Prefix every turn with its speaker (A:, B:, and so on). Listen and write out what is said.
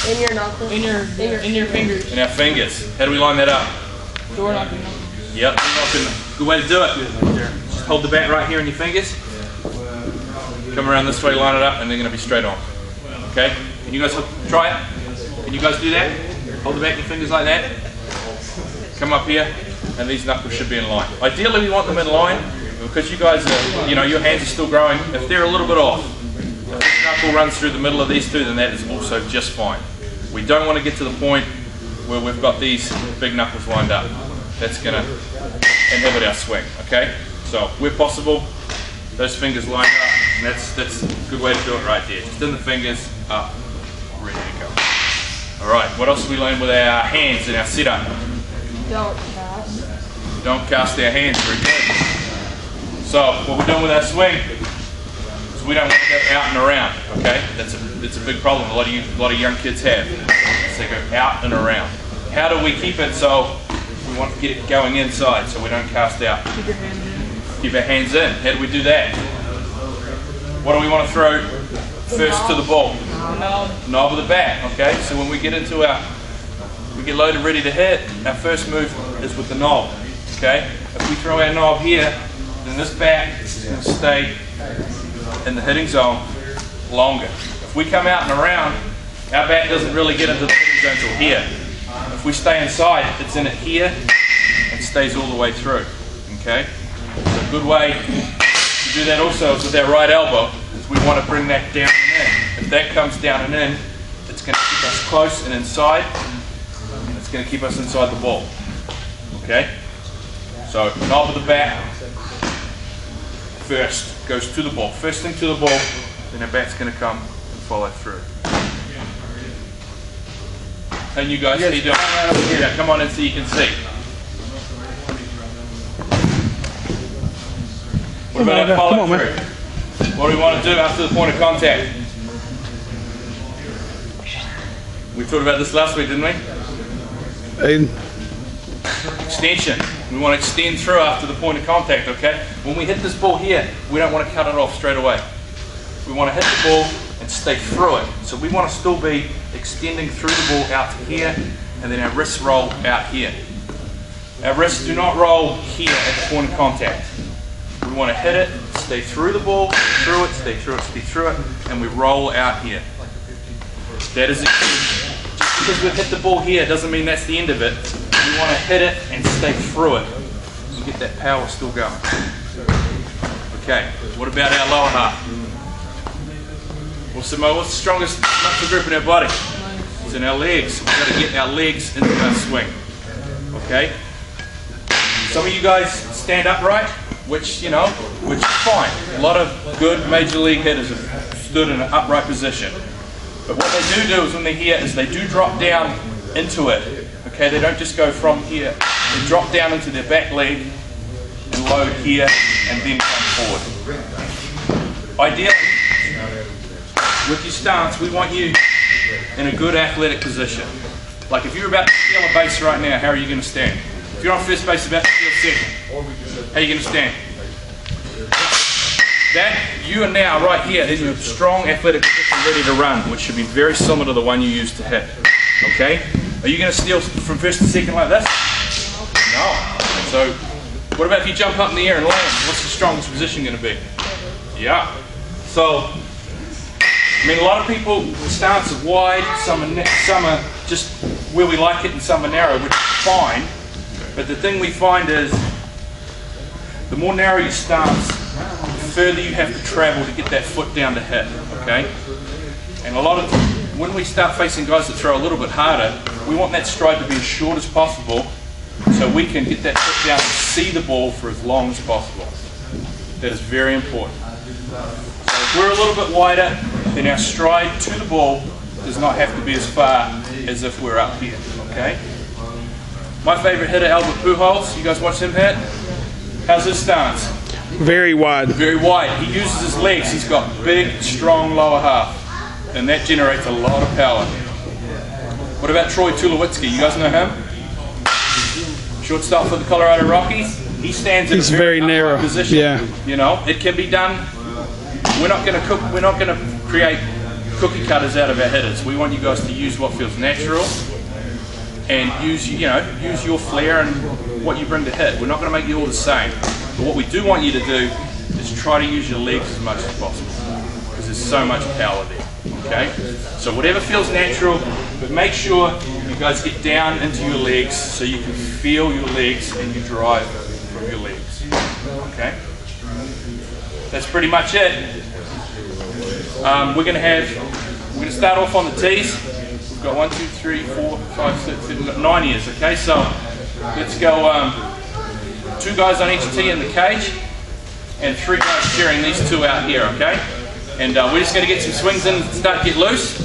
A: In your knuckles. In your fingers.
B: In our fingers. How do we line that up?
A: Door knocking.
B: Yep, door knocking. Good way to do it. Just hold the bat right here in your fingers. Come around this way, line it up, and they're going to be straight on. Okay? Can you guys try it? Can you guys do that? Hold the bat in your fingers like that. Come up here, and these knuckles should be in line. Ideally, we want them in line because you guys are, your hands are still growing. If they're a little bit off, if this knuckle runs through the middle of these two, then that is also just fine. We don't want to get to the point where we've got these big knuckles lined up. That's going to inhibit our swing. Okay? So, where possible, those fingers lined up, and that's a good way to do it right there. Just in the fingers, up, ready to go. Alright, what else do we learn with our hands in our setup?
A: Don't cast.
B: Don't cast our hands, very good. So, what we're doing with our swing is we don't want to go out and around, okay? That's a big problem a lot of young kids have. So they go out and around. How do we keep it so we want to get it going inside so we don't cast out?
A: Keep your hands in.
B: Keep our hands in. How do we do that? What do we want to throw first to the ball? Knob of the bat, okay? So when we get loaded ready to hit, our first move is with the knob, okay? If we throw our knob here, then this bat is going to stay in the hitting zone longer. If we come out and around, our bat doesn't really get into the hitting zone until here. If we stay inside, it's in it here and stays all the way through, okay? So a good way to do that also is with our right elbow, is we want to bring that down and in. If that comes down and in, it's going to keep us close and inside, and it's going to keep us inside the ball, okay? So knob of the bat first goes to the ball. First thing to the ball, then our bat's going to come and follow through. And you guys, how you doing? Yeah, come on in so you can see. What about our follow through? What do we want to do after the point of contact? We talked about this last week, didn't we? Extension. We want to extend through after the point of contact, okay? When we hit this ball here, we don't want to cut it off straight away. We want to hit the ball and stay through it. So we want to still be extending through the ball out to here, and then our wrists roll out here. Our wrists do not roll here at the point of contact. We want to hit it, stay through the ball, through it, stay through it, stay through it, and we roll out here. That is it. Just because we've hit the ball here doesn't mean that's the end of it. We want to hit it and stay through it and get that power still going. Okay, what about our lower half? Well, Samoa, what's the strongest muscle group in our body? It's in our legs. We've got to get our legs into our swing. Okay? Some of you guys stand upright, which is fine. A lot of good major league hitters have stood in an upright position. But what they do is when they're here is they do drop down into it. Okay, they don't just go from here. They drop down into their back leg and load here and then come forward. Ideally, with your stance, we want you in a good athletic position. Like if you're about to steal a base right now, how are you going to stand? If you're on first base about to steal second, how are you going to stand? That, you are now right here in your strong athletic position ready to run, which should be very similar to the one you used to hit. Okay? Are you going to steal from first to second like this? No. So, what about if you jump up in the air and land? What's the strongest position going to be? Yeah. So, I mean, a lot of people, the stance are wide, some are just where we like it, and some are narrow, which is fine. But the thing we find is, the more narrow your stance, the further you have to travel to get that foot down to hit, okay? And a lot of, when we start facing guys that throw a little bit harder, we want that stride to be as short as possible so we can get that foot down and see the ball for as long as possible. That is very important. So if we're a little bit wider, then our stride to the ball does not have to be as far as if we're up here, okay? My favorite hitter, Albert Pujols, you guys watch him hit? How's his stance?
C: Very wide.
B: Very wide. He uses his legs. He's got big, strong lower half. And that generates a lot of power. What about Troy Tulowitzki? You guys know him? Shortstop for the Colorado Rockies. He stands in a very narrow position.
C: Yeah.
B: You know, it can be done. We're not going to create cookie cutters out of our hitters. We want you guys to use what feels natural and use your flair and what you bring to hit. We're not going to make you all the same. But what we do want you to do is try to use your legs as much as possible, because there's so much power there. Okay? So whatever feels natural, but make sure you guys get down into your legs so you can feel your legs and you drive from your legs. Okay? That's pretty much it. We're going to start off on the tees. We've got 1, 2, 3, 4, 5, 6, 7, we've got 9 ears. Okay, so let's go 2 guys on each tee in the cage and 3 guys sharing these 2 out here. Okay, and we're just going to get some swings in, start to get loose.